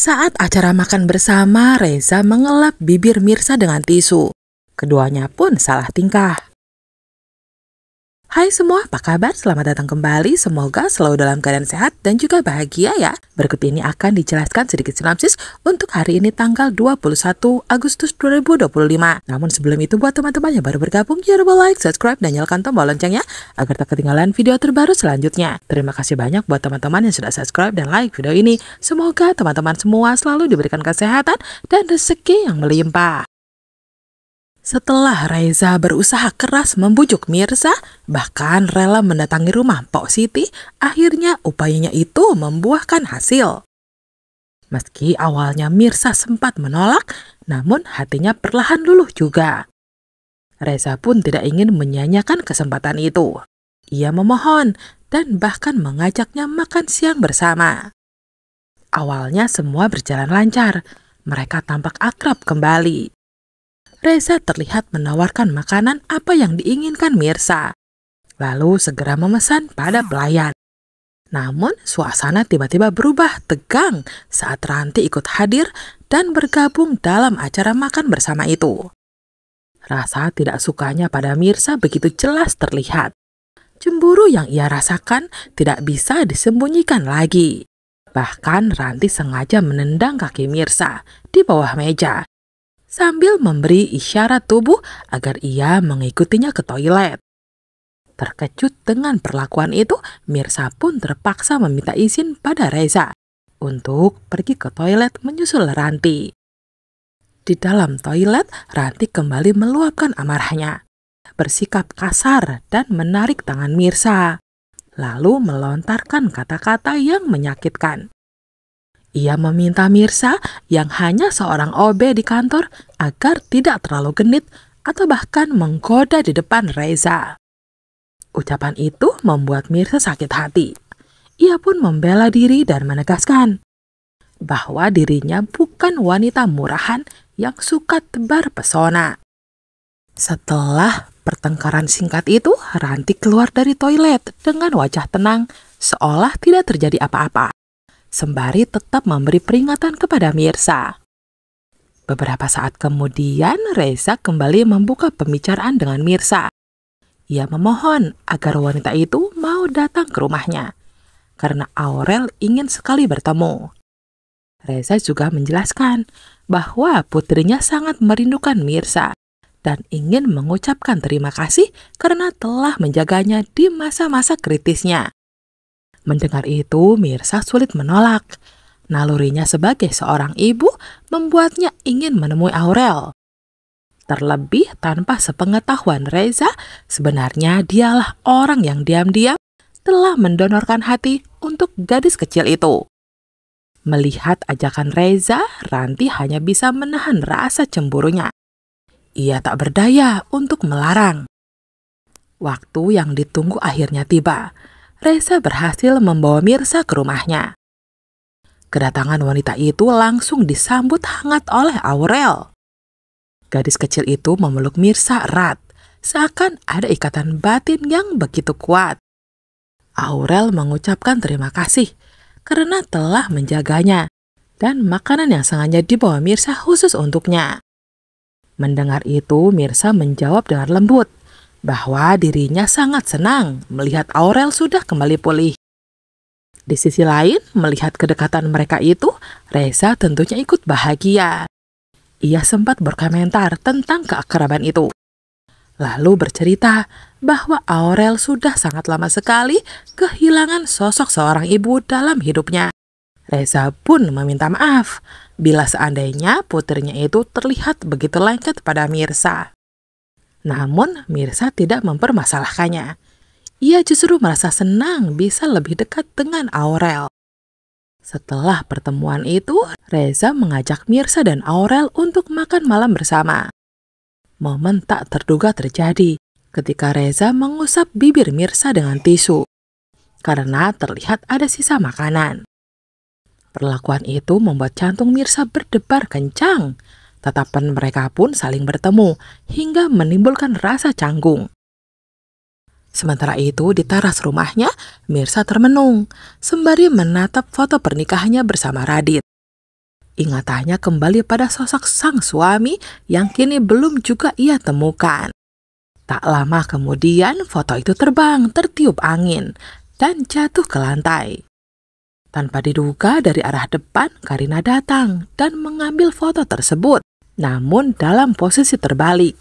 Saat acara makan bersama, Reza mengelap bibir Mirsa dengan tisu. Keduanya pun salah tingkah. Hai semua, apa kabar? Selamat datang kembali. Semoga selalu dalam keadaan sehat dan juga bahagia ya. Berikut ini akan dijelaskan sedikit sinopsis untuk hari ini tanggal 21 Agustus 2025. Namun sebelum itu buat teman-teman yang baru bergabung, jangan lupa like, subscribe, dan nyalakan tombol loncengnya agar tak ketinggalan video terbaru selanjutnya. Terima kasih banyak buat teman-teman yang sudah subscribe dan like video ini. Semoga teman-teman semua selalu diberikan kesehatan dan rezeki yang melimpah. Setelah Reza berusaha keras membujuk Mirsa, bahkan rela mendatangi rumah Pok Siti, akhirnya upayanya itu membuahkan hasil. Meski awalnya Mirsa sempat menolak, namun hatinya perlahan luluh juga. Reza pun tidak ingin menyanyiakan kesempatan itu. Ia memohon dan bahkan mengajaknya makan siang bersama. Awalnya semua berjalan lancar, mereka tampak akrab kembali. Reza terlihat menawarkan makanan apa yang diinginkan Mirsa, lalu segera memesan pada pelayan. Namun suasana tiba-tiba berubah tegang saat Ranti ikut hadir dan bergabung dalam acara makan bersama itu. Rasa tidak sukanya pada Mirsa begitu jelas terlihat. Cemburu yang ia rasakan tidak bisa disembunyikan lagi. Bahkan Ranti sengaja menendang kaki Mirsa di bawah meja, sambil memberi isyarat tubuh agar ia mengikutinya ke toilet. Terkejut dengan perlakuan itu, Mirsa pun terpaksa meminta izin pada Reza untuk pergi ke toilet menyusul Ranti. Di dalam toilet, Ranti kembali meluapkan amarahnya, bersikap kasar dan menarik tangan Mirsa, lalu melontarkan kata-kata yang menyakitkan. Ia meminta Mirsa yang hanya seorang OB di kantor agar tidak terlalu genit atau bahkan menggoda di depan Reza. Ucapan itu membuat Mirsa sakit hati. Ia pun membela diri dan menegaskan bahwa dirinya bukan wanita murahan yang suka tebar pesona. Setelah pertengkaran singkat itu, Ranti keluar dari toilet dengan wajah tenang seolah tidak terjadi apa-apa, sembari tetap memberi peringatan kepada Mirsa. Beberapa saat kemudian, Reza kembali membuka pembicaraan dengan Mirsa. Ia memohon agar wanita itu mau datang ke rumahnya, karena Aurel ingin sekali bertemu. Reza juga menjelaskan bahwa putrinya sangat merindukan Mirsa dan ingin mengucapkan terima kasih karena telah menjaganya di masa-masa kritisnya. Mendengar itu, Mirsa sulit menolak. Nalurinya sebagai seorang ibu membuatnya ingin menemui Aurel. Terlebih tanpa sepengetahuan Reza, sebenarnya dialah orang yang diam-diam telah mendonorkan hati untuk gadis kecil itu. Melihat ajakan Reza, Ranti hanya bisa menahan rasa cemburunya. Ia tak berdaya untuk melarang. Waktu yang ditunggu akhirnya tiba. Reza berhasil membawa Mirsa ke rumahnya. Kedatangan wanita itu langsung disambut hangat oleh Aurel. Gadis kecil itu memeluk Mirsa erat, seakan ada ikatan batin yang begitu kuat. Aurel mengucapkan terima kasih karena telah menjaganya dan makanan yang sengaja dibawa Mirsa khusus untuknya. Mendengar itu, Mirsa menjawab dengan lembut bahwa dirinya sangat senang melihat Aurel sudah kembali pulih. Di sisi lain, melihat kedekatan mereka itu, Reza tentunya ikut bahagia. Ia sempat berkomentar tentang keakraban itu, lalu bercerita bahwa Aurel sudah sangat lama sekali kehilangan sosok seorang ibu dalam hidupnya. Reza pun meminta maaf bila seandainya putrinya itu terlihat begitu lengket pada Mirsa. Namun, Mirsa tidak mempermasalahkannya. Ia justru merasa senang bisa lebih dekat dengan Aurel. Setelah pertemuan itu, Reza mengajak Mirsa dan Aurel untuk makan malam bersama. Momen tak terduga terjadi ketika Reza mengusap bibir Mirsa dengan tisu, karena terlihat ada sisa makanan. Perlakuan itu membuat jantung Mirsa berdebar kencang. Tatapan mereka pun saling bertemu hingga menimbulkan rasa canggung. Sementara itu, di teras rumahnya, Mirsa termenung sembari menatap foto pernikahannya bersama Radit. Ingatannya kembali pada sosok sang suami yang kini belum juga ia temukan. Tak lama kemudian foto itu terbang tertiup angin dan jatuh ke lantai. Tanpa diduga dari arah depan, Karina datang dan mengambil foto tersebut, namun dalam posisi terbalik,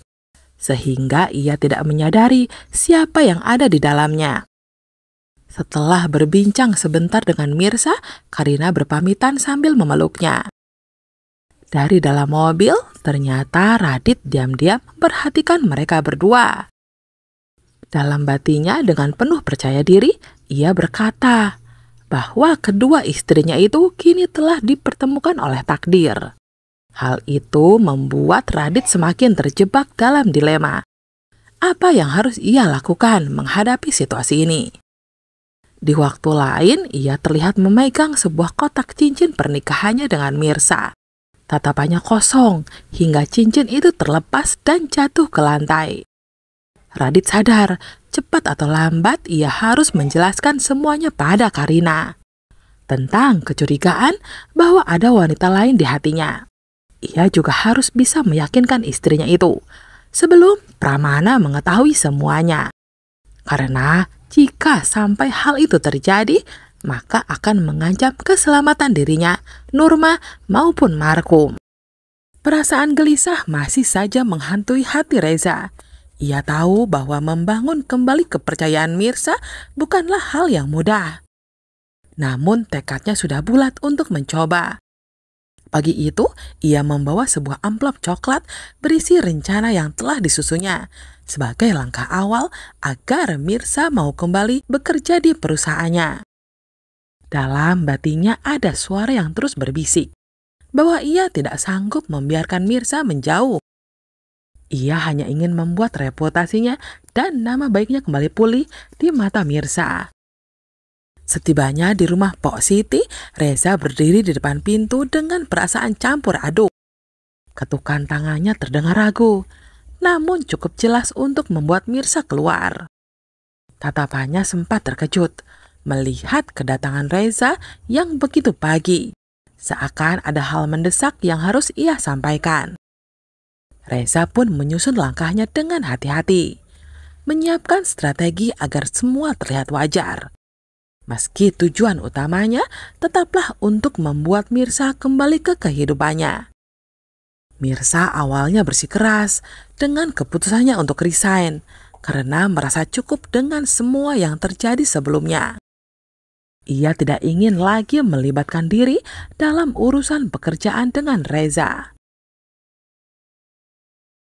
sehingga ia tidak menyadari siapa yang ada di dalamnya. Setelah berbincang sebentar dengan Mirza, Karina berpamitan sambil memeluknya. Dari dalam mobil, ternyata Radit diam-diam memperhatikan mereka berdua. Dalam batinnya dengan penuh percaya diri, ia berkata bahwa kedua istrinya itu kini telah dipertemukan oleh takdir. Hal itu membuat Radit semakin terjebak dalam dilema. Apa yang harus ia lakukan menghadapi situasi ini? Di waktu lain, ia terlihat memegang sebuah kotak cincin pernikahannya dengan Mirza. Tatapannya kosong hingga cincin itu terlepas dan jatuh ke lantai. Radit sadar, cepat atau lambat ia harus menjelaskan semuanya pada Karina. Tentang kecurigaan bahwa ada wanita lain di hatinya. Ia juga harus bisa meyakinkan istrinya itu sebelum Pramana mengetahui semuanya. Karena jika sampai hal itu terjadi, maka akan mengancam keselamatan dirinya, Nurma maupun Markum. Perasaan gelisah masih saja menghantui hati Reza. Ia tahu bahwa membangun kembali kepercayaan Mirza bukanlah hal yang mudah. Namun tekadnya sudah bulat untuk mencoba. Pagi itu, ia membawa sebuah amplop coklat berisi rencana yang telah disusunnya sebagai langkah awal agar Mirza mau kembali bekerja di perusahaannya. Dalam batinnya ada suara yang terus berbisik bahwa ia tidak sanggup membiarkan Mirza menjauh. Ia hanya ingin membuat reputasinya dan nama baiknya kembali pulih di mata Mirza. Setibanya di rumah Pok Siti, Reza berdiri di depan pintu dengan perasaan campur aduk. Ketukan tangannya terdengar ragu, namun cukup jelas untuk membuat Mirza keluar. Tatapannya sempat terkejut melihat kedatangan Reza yang begitu pagi, seakan ada hal mendesak yang harus ia sampaikan. Reza pun menyusun langkahnya dengan hati-hati, menyiapkan strategi agar semua terlihat wajar. Meski tujuan utamanya tetaplah untuk membuat Mirza kembali ke kehidupannya. Mirza awalnya bersikeras dengan keputusannya untuk resign karena merasa cukup dengan semua yang terjadi sebelumnya. Ia tidak ingin lagi melibatkan diri dalam urusan pekerjaan dengan Reza.